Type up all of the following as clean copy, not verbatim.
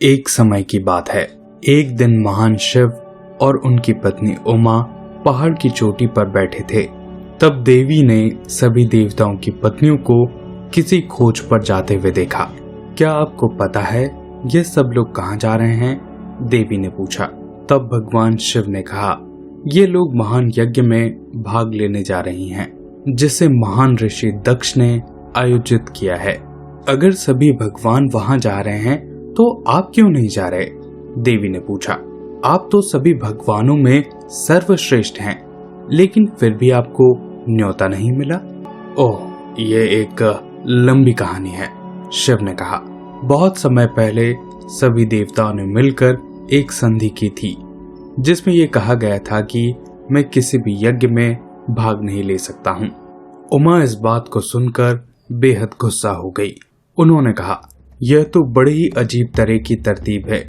एक समय की बात है। एक दिन महान शिव और उनकी पत्नी उमा पहाड़ की चोटी पर बैठे थे। तब देवी ने सभी देवताओं की पत्नियों को किसी खोज पर जाते हुए देखा। क्या आपको पता है ये सब लोग कहाँ जा रहे हैं? देवी ने पूछा। तब भगवान शिव ने कहा, ये लोग महान यज्ञ में भाग लेने जा रही हैं, जिसे महान ऋषि दक्ष ने आयोजित किया है। अगर सभी भगवान वहां जा रहे हैं तो आप क्यों नहीं जा रहे? देवी ने पूछा। आप तो सभी भगवानों में सर्वश्रेष्ठ हैं, लेकिन फिर भी आपको न्योता नहीं मिला। ओह, ये एक लंबी कहानी है, शिव ने कहा। बहुत समय पहले सभी देवताओं ने मिलकर एक संधि की थी, जिसमें यह कहा गया था कि मैं किसी भी यज्ञ में भाग नहीं ले सकता हूँ। उमा इस बात को सुनकर बेहद गुस्सा हो गई। उन्होंने कहा, यह तो बड़ी ही अजीब तरह की तरतीब है।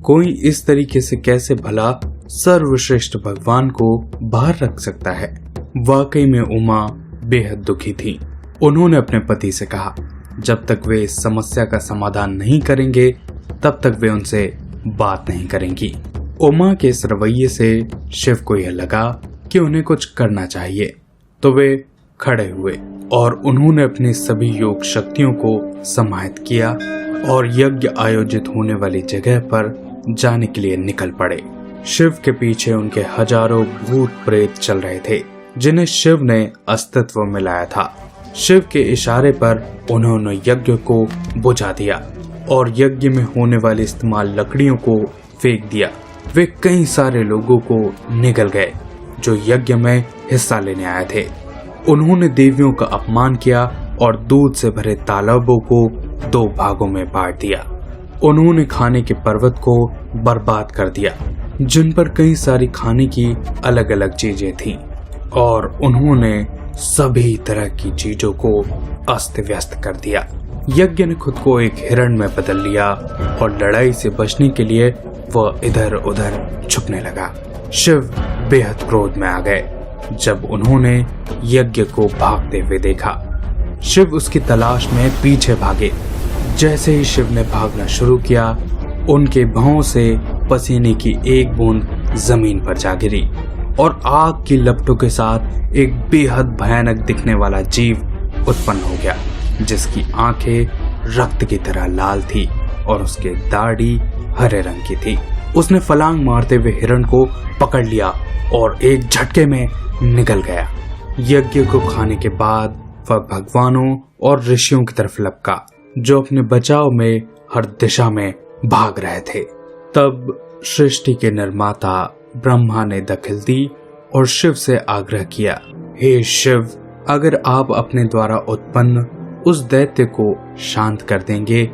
कोई इस तरीके से कैसे भला सर्वश्रेष्ठ भगवान को बाहर रख सकता है? वाकई में उमा बेहद दुखी थी। उन्होंने अपने पति से कहा, जब तक वे इस समस्या का समाधान नहीं करेंगे तब तक वे उनसे बात नहीं करेंगी। उमा के इस रवैये से शिव को यह लगा कि उन्हें कुछ करना चाहिए, तो वे खड़े हुए और उन्होंने अपनी सभी योग शक्तियों को समाहित किया और यज्ञ आयोजित होने वाली जगह पर जाने के लिए निकल पड़े। शिव के पीछे उनके हजारों भूत प्रेत चल रहे थे, जिन्हें शिव ने अस्तित्व में लाया था। शिव के इशारे पर उन्होंने यज्ञ को बुझा दिया और यज्ञ में होने वाले इस्तेमाल लकड़ियों को फेंक दिया। वे कई सारे लोगों को निगल गए जो यज्ञ में हिस्सा लेने आए थे। उन्होंने देवियों का अपमान किया और दूध से भरे तालाबों को 2 भागों में बांट दिया। उन्होंने खाने के पर्वत को बर्बाद कर दिया, जिन पर कई सारी खाने की अलग अलग चीजें थीं, और उन्होंने सभी तरह की चीजों को अस्त व्यस्त कर दिया। यज्ञ ने खुद को एक हिरण में बदल लिया और लड़ाई से बचने के लिए वह इधर उधर छुपने लगा। शिव बेहद क्रोध में आ गए जब उन्होंने यज्ञ को भागते हुए देखा। शिव उसकी तलाश में पीछे भागे। जैसे ही शिव ने भागना शुरू किया, उनके भौं से पसीने की एक बूंद जमीन पर जा गिरी और आग की लपटों के साथ एक बेहद भयानक दिखने वाला जीव उत्पन्न हो गया, जिसकी आंखें रक्त की तरह लाल थी और उसके दाढ़ी हरे रंग की थी। उसने फलांग मारते हुए हिरण को पकड़ लिया और एक झटके में निकल गया। यज्ञ को खाने के बाद वह भगवानों और ऋषियों की तरफ लपका, जो अपने बचाव में हर दिशा में भाग रहे थे। तब सृष्टि के निर्माता ब्रह्मा ने दखल दी और शिव से आग्रह किया, हे शिव, अगर आप अपने द्वारा उत्पन्न उस दैत्य को शांत कर देंगे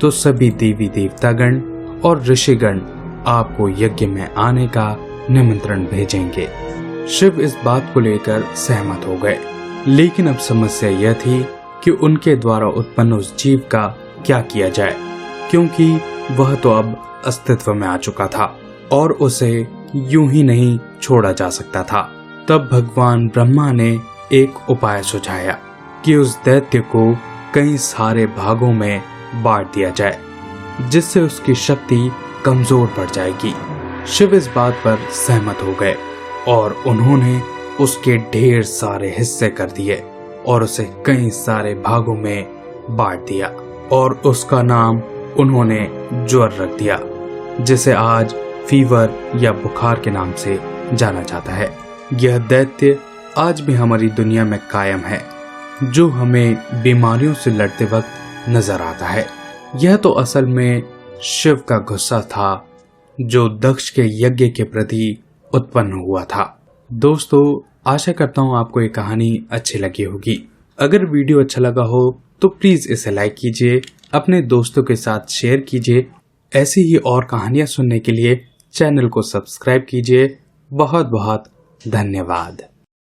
तो सभी देवी देवतागण और ऋषिगण आपको यज्ञ में आने का निमंत्रण भेजेंगे। शिव इस बात को लेकर सहमत हो गए, लेकिन अब समस्या यह थी कि उनके द्वारा उत्पन्न उस जीव का क्या किया जाए, क्योंकि वह तो अब अस्तित्व में आ चुका था और उसे यूं ही नहीं छोड़ा जा सकता था। तब भगवान ब्रह्मा ने एक उपाय सुझाया कि उस दैत्य को कई सारे भागों में बांट दिया जाए, जिससे उसकी शक्ति कमजोर पड़ जाएगी। शिव इस बात पर सहमत हो गए और उन्होंने उसके ढेर सारे हिस्से कर दिए और उसे कई सारे भागों में बांट दिया और उसका नाम उन्होंने ज्वर रख दिया, जिसे आज फीवर या बुखार के नाम से जाना जाता है। यह दैत्य आज भी हमारी दुनिया में कायम है, जो हमें बीमारियों से लड़ते वक्त नजर आता है। यह तो असल में शिव का गुस्सा था, जो दक्ष के यज्ञ के प्रति उत्पन्न हुआ था। दोस्तों, आशा करता हूँ आपको ये कहानी अच्छी लगी होगी। अगर वीडियो अच्छा लगा हो तो प्लीज इसे लाइक कीजिए, अपने दोस्तों के साथ शेयर कीजिए। ऐसी ही और कहानियां सुनने के लिए चैनल को सब्सक्राइब कीजिए। बहुत बहुत धन्यवाद।